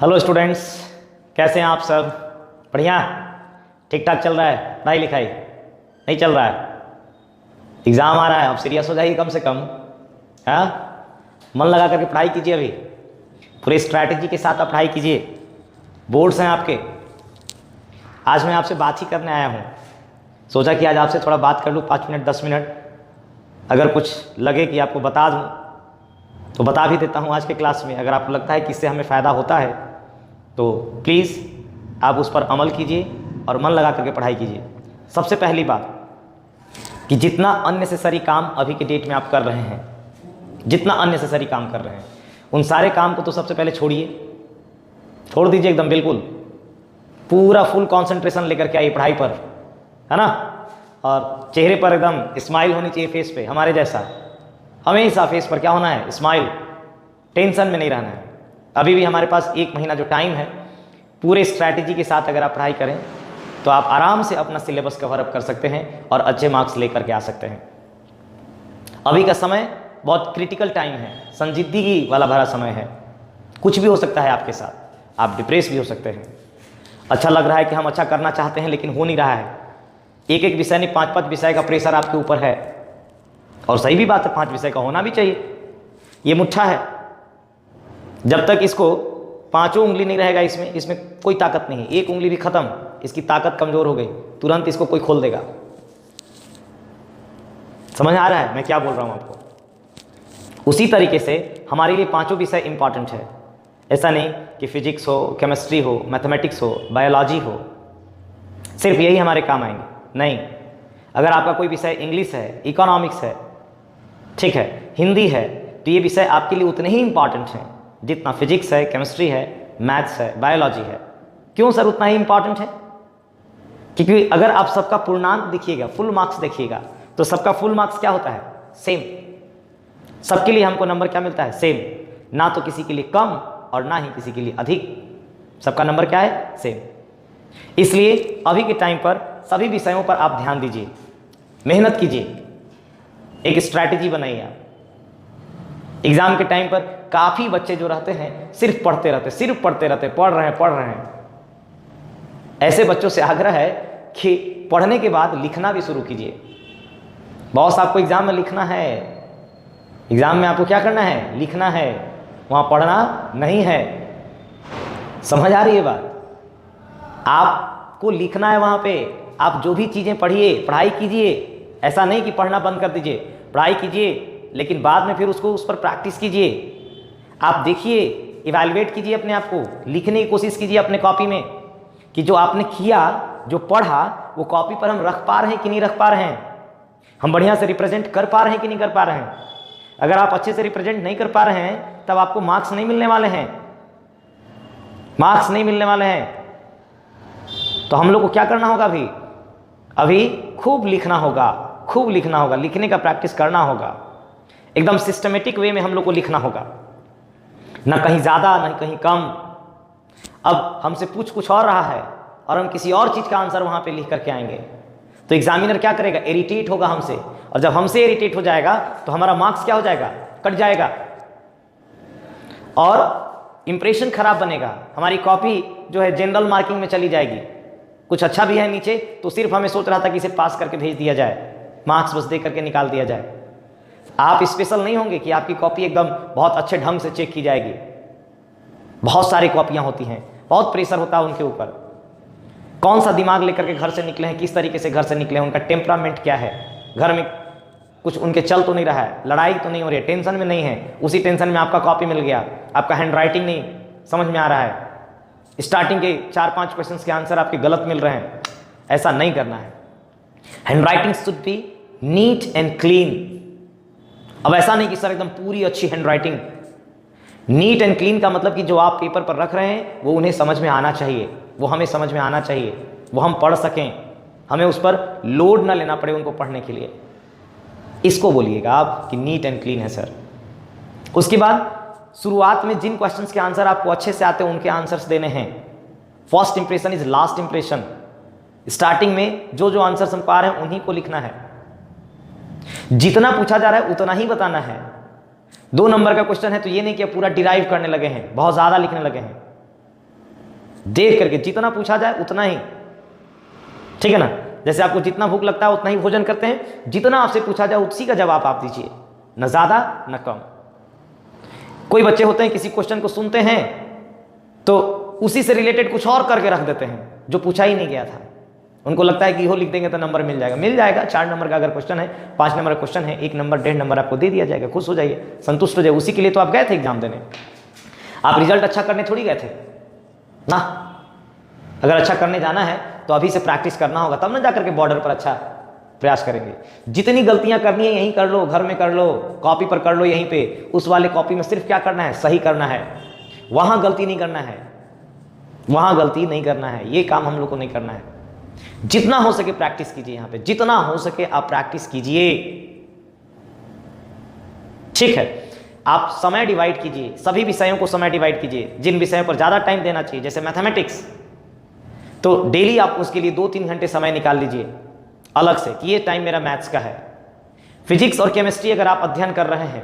Hello students, कैसे हैं आप सब? बढ़िया, ठीक ठाक चल रहा है पढ़ाई लिखाई? नहीं चल रहा है? एग्ज़ाम आ रहा है, अब सीरियस हो जाइए कम से कम। हाँ, मन लगा करके पढ़ाई कीजिए, अभी पूरी स्ट्रैटेजी के साथ आप पढ़ाई कीजिए। बोर्ड्स हैं आपके। आज मैं आपसे बात ही करने आया हूँ, सोचा कि आज आपसे थोड़ा बात कर लूँ 5 मिनट 10 मिनट। अगर कुछ लगे कि आपको बता दूँ तो बता भी देता हूँ आज के क्लास में। अगर आपको लगता है कि इससे हमें फ़ायदा होता है तो प्लीज़ आप उस पर अमल कीजिए और मन लगा करके पढ़ाई कीजिए। सबसे पहली बात कि जितना अननेसेसरी काम अभी के डेट में आप कर रहे हैं, जितना अननेसेसरी काम कर रहे हैं, उन सारे काम को तो सबसे पहले छोड़िए, छोड़ दीजिए एकदम, बिल्कुल पूरा फुल कंसंट्रेशन लेकर के आइए पढ़ाई पर, है ना। और चेहरे पर एकदम स्माइल होनी चाहिए, फेस पे हमारे जैसा हमेशा फेस पर क्या होना है? स्माइल। टेंशन में नहीं रहना है। अभी भी हमारे पास 1 महीना जो टाइम है, पूरे स्ट्रैटेजी के साथ अगर आप पढ़ाई करें तो आप आराम से अपना सिलेबस कवर अप कर सकते हैं और अच्छे मार्क्स लेकर के आ सकते हैं। अभी का समय बहुत क्रिटिकल टाइम है, संजीदगी वाला भरा समय है। कुछ भी हो सकता है आपके साथ, आप डिप्रेस भी हो सकते हैं। अच्छा लग रहा है कि हम अच्छा करना चाहते हैं लेकिन हो नहीं रहा है। एक एक विषय नहीं, 5-5 विषय का प्रेशर आपके ऊपर है। और सही भी बात है, 5 विषय का होना भी चाहिए। ये मुट्ठा है, जब तक इसको 5 उंगली नहीं रहेगा इसमें कोई ताकत नहीं है। 1 उंगली भी खत्म, इसकी ताकत कमजोर हो गई, तुरंत इसको कोई खोल देगा। समझ आ रहा है मैं क्या बोल रहा हूं आपको? उसी तरीके से हमारे लिए 5 विषय इंपॉर्टेंट है। ऐसा नहीं कि फिजिक्स हो, केमिस्ट्री हो, मैथमेटिक्स हो, बायोलॉजी हो, सिर्फ यही हमारे काम आएंगे, नहीं। अगर आपका कोई विषय इंग्लिश है, इकोनॉमिक्स है, ठीक है, हिंदी है, तो ये विषय आपके लिए उतने ही इंपॉर्टेंट हैं जितना फिजिक्स है, केमिस्ट्री है, मैथ्स है, बायोलॉजी है। क्यों सर उतना ही इंपॉर्टेंट है? क्योंकि अगर आप सबका पूर्णांक देखिएगा, फुल मार्क्स देखिएगा, तो सबका फुल मार्क्स क्या होता है? सेम। सबके लिए हमको नंबर क्या मिलता है? सेम। ना तो किसी के लिए कम और ना ही किसी के लिए अधिक। सबका नंबर क्या है? सेम। इसलिए अभी के टाइम पर सभी विषयों पर आप ध्यान दीजिए, मेहनत कीजिए, एक स्ट्रैटेजी बनाइए आप। एग्जाम के टाइम पर काफ़ी बच्चे जो रहते हैं सिर्फ पढ़ते रहते, सिर्फ पढ़ते रहते, पढ़ रहे हैं। ऐसे बच्चों से आग्रह है कि पढ़ने के बाद लिखना भी शुरू कीजिए। बॉस आपको एग्जाम में लिखना है, एग्जाम में आपको क्या करना है? लिखना है, वहाँ पढ़ना नहीं है। समझ आ रही है बात? आपको लिखना है वहाँ पे। आप जो भी चीज़ें पढ़िए, पढ़ाई कीजिए। ऐसा नहीं कि पढ़ना बंद कर दीजिए, पढ़ाई कीजिए, लेकिन बाद में फिर उस पर प्रैक्टिस कीजिए। आप देखिए, इवैल्यूएट कीजिए अपने आप को, लिखने की कोशिश कीजिए अपने कॉपी में कि जो आपने किया, जो पढ़ा, वो कॉपी पर हम रख पा रहे हैं कि नहीं रख पा रहे हैं, हम बढ़िया से रिप्रेजेंट कर पा रहे हैं कि नहीं कर पा रहे हैं। अगर आप अच्छे से रिप्रेजेंट नहीं कर पा रहे हैं तब आपको मार्क्स नहीं मिलने वाले हैं, मार्क्स नहीं मिलने वाले हैं। तो हम लोग को क्या करना होगा? अभी खूब लिखना होगा, खूब लिखना होगा, लिखने का प्रैक्टिस करना होगा। एकदम सिस्टमेटिक वे में हम लोग को लिखना होगा, ना कहीं ज़्यादा ना कहीं कम। अब हमसे पूछ कुछ और रहा है और हम किसी और चीज़ का आंसर वहाँ पे लिख करके आएंगे तो एग्जामिनर क्या करेगा? इरिटेट होगा हमसे, और जब हमसे इरिटेट हो जाएगा तो हमारा मार्क्स क्या हो जाएगा? कट जाएगा और इंप्रेशन खराब बनेगा। हमारी कॉपी जो है जनरल मार्किंग में चली जाएगी। कुछ अच्छा भी है नीचे तो सिर्फ हमें सोच रहा था कि इसे पास करके भेज दिया जाए, मार्क्स बस दे करके निकाल दिया जाए। आप स्पेशल नहीं होंगे कि आपकी कॉपी एकदम बहुत अच्छे ढंग से चेक की जाएगी। बहुत सारी कॉपियां होती हैं, बहुत प्रेशर होता है उनके ऊपर। कौन सा दिमाग लेकर के घर से निकले हैं, किस तरीके से घर से निकले हैं, उनका टेम्परामेंट क्या है, घर में कुछ उनके चल तो नहीं रहा है, लड़ाई तो नहीं हो रही है, टेंशन में नहीं है। उसी टेंशन में आपका कॉपी मिल गया, आपका हैंड राइटिंग नहीं समझ में आ रहा है, स्टार्टिंग के 4-5 क्वेश्चंस के आंसर आपके गलत मिल रहे हैं। ऐसा नहीं करना है। Hand writing should be neat and clean. अब ऐसा नहीं कि सर एकदम पूरी अच्छी hand writing. Neat and clean का मतलब कि जो आप पेपर पर रख रहे हैं वो उन्हें समझ में आना चाहिए, वो हमें समझ में आना चाहिए, वो हम पढ़ सकें, हमें उस पर लोड ना लेना पड़े उनको पढ़ने के लिए। इसको बोलिएगा आप कि नीट एंड क्लीन है सर। उसके बाद शुरुआत में जिन क्वेश्चंस के आंसर आपको अच्छे से आते हैं उनके आंसर्स देने हैं। First impression is last impression. Starting में जो जो आंसर्स हम पा रहे हैं उन्हीं को लिखना है। जितना पूछा जा रहा है उतना ही बताना है। 2 नंबर का क्वेश्चन है तो ये नहीं कि पूरा डिराइव करने लगे हैं, बहुत ज़्यादा लिखने लगे हैं। देख करके, जितना पूछा जाए उतना ही, ठीक है ना। जैसे आपको जितना भूख लगता है उतना ही भोजन करते हैं, जितना आपसे पूछा जाए उसी का जवाब आप दीजिए, न ज़्यादा न कम। कोई बच्चे होते हैं किसी क्वेश्चन को सुनते हैं तो उसी से रिलेटेड कुछ और करके रख देते हैं जो पूछा ही नहीं गया था। उनको लगता है कि इहो लिख देंगे तो नंबर मिल जाएगा। मिल जाएगा, 4 नंबर का अगर क्वेश्चन है, 5 नंबर का क्वेश्चन है, 1 नंबर 1.5 नंबर आपको दे दिया जाएगा, खुश हो जाइए, संतुष्ट हो जाइए। उसी के लिए तो आप गए थे एग्जाम देने, आप रिजल्ट अच्छा करने थोड़ी गए थे ना। अगर अच्छा करने जाना है तो अभी से प्रैक्टिस करना होगा, तब ना जाकर के बॉर्डर पर अच्छा प्रयास करेंगे। जितनी गलतियां करनी है यहीं कर लो, घर में कर लो, कॉपी पर कर लो, यहीं पे उस वाले कॉपी में सिर्फ क्या करना है, सही करना है, वहां गलती नहीं करना है, वहां गलती नहीं करना है, ये काम हम लोग को नहीं करना है। जितना हो सके प्रैक्टिस कीजिए, यहां पे जितना हो सके आप प्रैक्टिस कीजिए, ठीक है। आप समय डिवाइड कीजिए, सभी विषयों को समय डिवाइड कीजिए। जिन विषयों पर ज्यादा टाइम देना चाहिए, जैसे मैथमेटिक्स, तो डेली आप उसके लिए 2-3 घंटे समय निकाल लीजिए अलग से कि ये टाइम मेरा मैथ्स का है। फिजिक्स और केमिस्ट्री अगर आप अध्ययन कर रहे हैं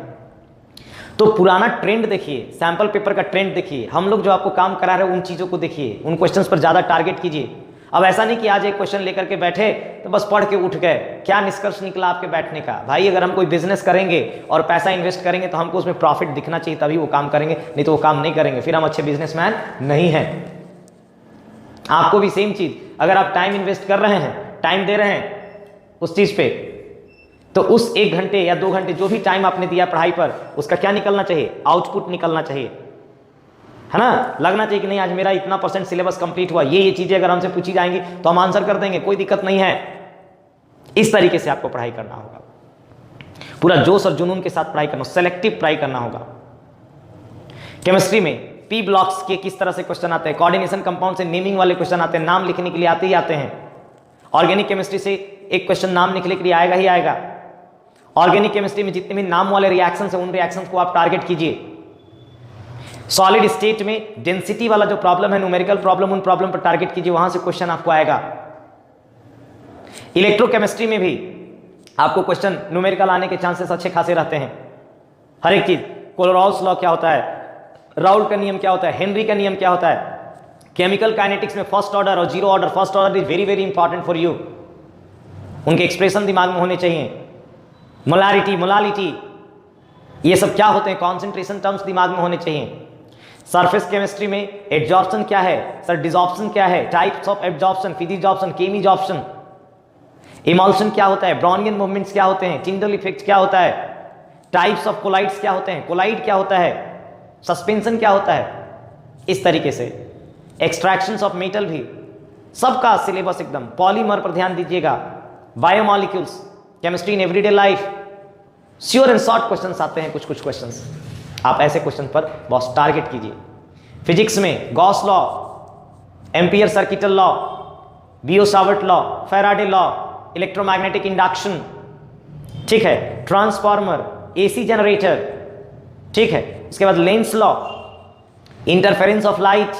तो पुराना ट्रेंड देखिए, सैंपल पेपर का ट्रेंड देखिए, हम लोग जो आपको काम करा रहे हैं उन चीज़ों को देखिए, उन क्वेश्चंस पर ज़्यादा टारगेट कीजिए। अब ऐसा नहीं कि आज एक क्वेश्चन लेकर के बैठे तो बस पढ़ के उठ गए, क्या निष्कर्ष निकला आपके बैठने का? भाई अगर हम कोई बिजनेस करेंगे और पैसा इन्वेस्ट करेंगे तो हमको उसमें प्रॉफिट दिखना चाहिए, तभी वो काम करेंगे, नहीं तो वो काम नहीं करेंगे, फिर हम अच्छे बिजनेसमैन नहीं हैं। आपको भी सेम चीज़, अगर आप टाइम इन्वेस्ट कर रहे हैं, टाइम दे रहे हैं उस चीज़ पे, तो उस 1 घंटे या 2 घंटे जो भी टाइम आपने दिया पढ़ाई पर, उसका क्या निकलना चाहिए? आउटपुट निकलना चाहिए, है ना। लगना चाहिए कि नहीं आज मेरा इतना % सिलेबस कंप्लीट हुआ, ये चीज़ें अगर हमसे पूछी जाएंगी तो हम आंसर कर देंगे, कोई दिक्कत नहीं है। इस तरीके से आपको पढ़ाई करना होगा, पूरा जोश और जुनून के साथ पढ़ाई करना, सेलेक्टिव पढ़ाई करना होगा। केमिस्ट्री में पी ब्लॉक्स के किस तरह से क्वेश्चन आते हैं, कोऑर्डिनेशन कंपाउंड से नेमिंग वाले क्वेश्चन आते हैं, नाम लिखने के लिए आते ही आते हैं। ऑर्गेनिक केमिस्ट्री से एक क्वेश्चन नाम लिखने के लिए आएगा ही आएगा। ऑर्गेनिक केमिस्ट्री में जितने भी नाम वाले रिएक्शंस हैं उन रिएक्शंस को आप टारगेट कीजिए। सॉलिड स्टेट में डेंसिटी वाला जो प्रॉब्लम है, न्यूमेरिकल प्रॉब्लम, उन प्रॉब्लम पर टारगेट कीजिए, वहां से क्वेश्चन आपको आएगा। इलेक्ट्रोकेमिस्ट्री में भी आपको क्वेश्चन न्यूमेरिकल आने के चांसेस अच्छे खासे रहते हैं, हर एक चीज। कोलोराउस लॉ क्या होता है, राउल का नियम क्या होता है, हेनरी का नियम क्या होता है। केमिकल काइनेटिक्स में फर्स्ट ऑर्डर और zero order, first order is very very important for you, उनके एक्सप्रेशन दिमाग में होने चाहिए। मोलारिटी, मोलालिटी, ये सब क्या होते हैं, कॉन्सेंट्रेशन टर्म्स दिमाग में होने चाहिए। सरफेस केमिस्ट्री में एड्जॉर्प्शन क्या है सर, डिसॉर्प्शन क्या है, types of absorption, physisorption, chemisorption, emulsion क्या होता है, ब्राउनियन मूवमेंट्स क्या होते हैं, टिंडल इफेक्ट क्या होता है, टाइप्स ऑफ कोलाइड्स क्या होते हैं, कोलाइड क्या होता है, सस्पेंशन क्या होता है। इस तरीके से एक्सट्रैक्शंस ऑफ मेटल भी, सबका सिलेबस एकदम। पॉलीमर पर ध्यान दीजिएगा, biomolecules, chemistry in everyday life, sure and short questions आते हैं, कुछ क्वेश्चंस आप ऐसे क्वेश्चन पर बहुत टारगेट कीजिए। फिजिक्स में Gauss law, Ampere circuital law, Biot Savart law, Faraday law, electromagnetic induction, ठीक है, ट्रांसफार्मर, एसी जनरेटर, ठीक है। उसके बाद Lenz law, interference of light,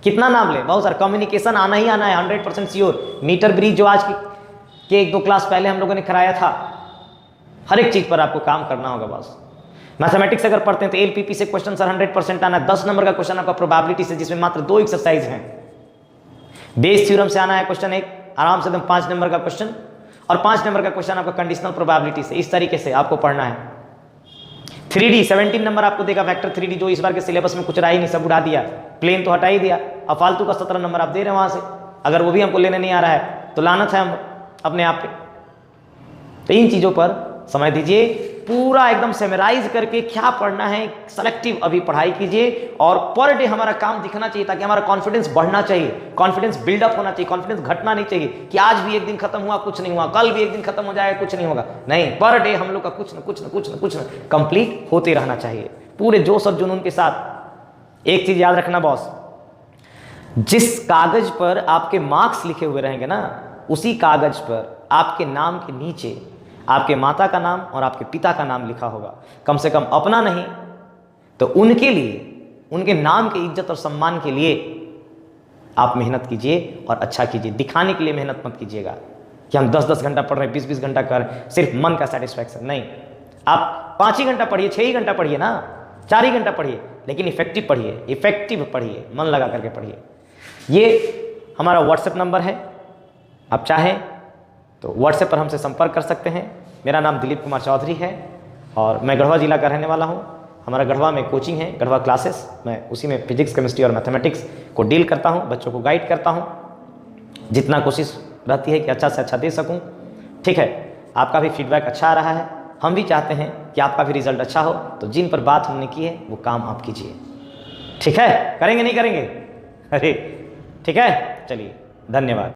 कितना नाम ले, बहुत सारा। कम्युनिकेशन आना ही आना है, 100% श्योर। मीटर ब्रिज जो आज के 1-2 क्लास पहले हम लोगों ने कराया था, हर एक चीज पर आपको काम करना होगा बस। मैथमेटिक्स अगर पढ़ते हैं तो एलपीपी से क्वेश्चन सर 100% आना है। 10 नंबर का क्वेश्चन आपका प्रोबेबिलिटी से, जिसमें मात्र 2 एक्सरसाइज हैं। बेस थ्योरम से आना है क्वेश्चन एक, आराम से एकदम 5 नंबर का क्वेश्चन, और 5 नंबर का क्वेश्चन आपका कंडीशनल प्रोबेबिलिटी से। इस तरीके से आपको पढ़ना है। 3D 17 नंबर आपको देगा, वेक्टर 3D, जो इस बार के सिलेबस में कुछ रहा ही नहीं, सब उड़ा दिया, प्लेन तो हटा ही दिया। अब फालतू का 17 नंबर आप दे रहे हैं वहां से, अगर वो भी हमको लेने नहीं आ रहा है तो लानत है हम अपने आप पे। तो इन चीजों पर समय दीजिए, पूरा एकदम सेमराइज करके क्या पढ़ना है, सेलेक्टिव अभी पढ़ाई कीजिए। और पर डे हमारा काम दिखना चाहिए, ताकि हमारा कॉन्फिडेंस बढ़ना चाहिए, कॉन्फिडेंस बिल्डअप होना चाहिए, कॉन्फिडेंस घटना नहीं चाहिए कि आज भी एक दिन खत्म हुआ कुछ नहीं हुआ, कल भी एक दिन खत्म हो जाएगा कुछ नहीं होगा। नहीं, पर डे हम लोग का कुछ न कुछ कंप्लीट होते रहना चाहिए, पूरे जोश और जुनून के साथ। एक चीज याद रखना बॉस, जिस कागज पर आपके मार्क्स लिखे हुए रहेंगे ना, उसी कागज पर आपके नाम के नीचे आपके माता का नाम और आपके पिता का नाम लिखा होगा। कम से कम अपना नहीं तो उनके लिए, उनके नाम की इज्जत और सम्मान के लिए आप मेहनत कीजिए और अच्छा कीजिए। दिखाने के लिए मेहनत मत कीजिएगा कि हम 10-10 घंटा पढ़ रहे हैं, 20-20 घंटा कर रहे हैं, सिर्फ मन का सेटिस्फैक्शन। नहीं, आप 5 ही घंटा पढ़िए, 6 ही घंटा पढ़िए ना, 4 ही घंटा पढ़िए, लेकिन इफेक्टिव पढ़िए, इफेक्टिव पढ़िए, मन लगा करके पढ़िए। ये हमारा व्हाट्सएप नंबर है, आप चाहें तो व्हाट्सएप पर हमसे संपर्क कर सकते हैं। मेरा नाम दिलीप कुमार चौधरी है और मैं गढ़वा जिला का रहने वाला हूँ। हमारा गढ़वा में कोचिंग है, गढ़वा क्लासेस, मैं उसी में फिजिक्स, केमिस्ट्री और मैथमेटिक्स को डील करता हूँ, बच्चों को गाइड करता हूँ। जितना कोशिश रहती है कि अच्छा से अच्छा दे सकूँ। ठीक है, आपका भी फीडबैक अच्छा आ रहा है, हम भी चाहते हैं कि आपका भी रिजल्ट अच्छा हो, तो जिन पर बात हमने की है वो काम आप कीजिए। ठीक है, करेंगे नहीं करेंगे? अरे ठीक है, चलिए, धन्यवाद।